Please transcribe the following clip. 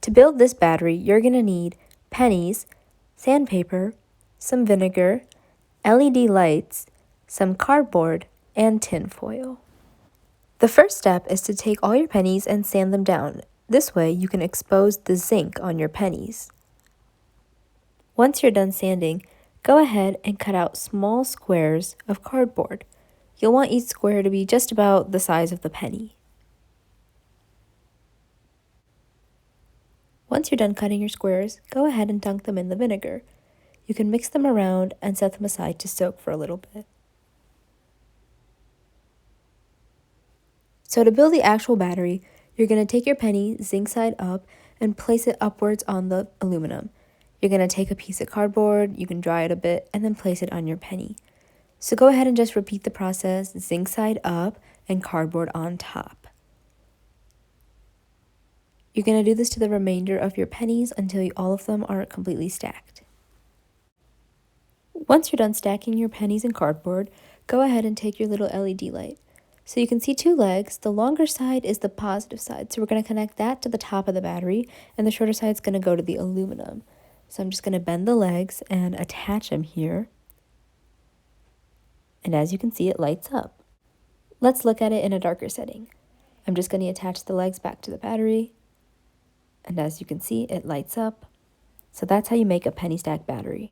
To build this battery, you're going to need pennies, sandpaper, some vinegar, LED lights, some cardboard, and tin foil. The first step is to take all your pennies and sand them down. This way you can expose the zinc on your pennies. Once you're done sanding, go ahead and cut out small squares of cardboard. You'll want each square to be just about the size of the penny. Once you're done cutting your squares, go ahead and dunk them in the vinegar. You can mix them around and set them aside to soak for a little bit. So to build the actual battery, you're going to take your penny zinc side up and place it upwards on the aluminum. You're going to take a piece of cardboard, you can dry it a bit, and then place it on your penny. So go ahead and just repeat the process, zinc side up and cardboard on top. You're going to do this to the remainder of your pennies until all of them are completely stacked. Once you're done stacking your pennies in cardboard, go ahead and take your little LED light. So you can see two legs. The longer side is the positive side. So we're going to connect that to the top of the battery, and the shorter side is going to go to the aluminum. So I'm just going to bend the legs and attach them here. And as you can see, it lights up. Let's look at it in a darker setting. I'm just going to attach the legs back to the battery. And as you can see, it lights up. So that's how you make a penny stack battery.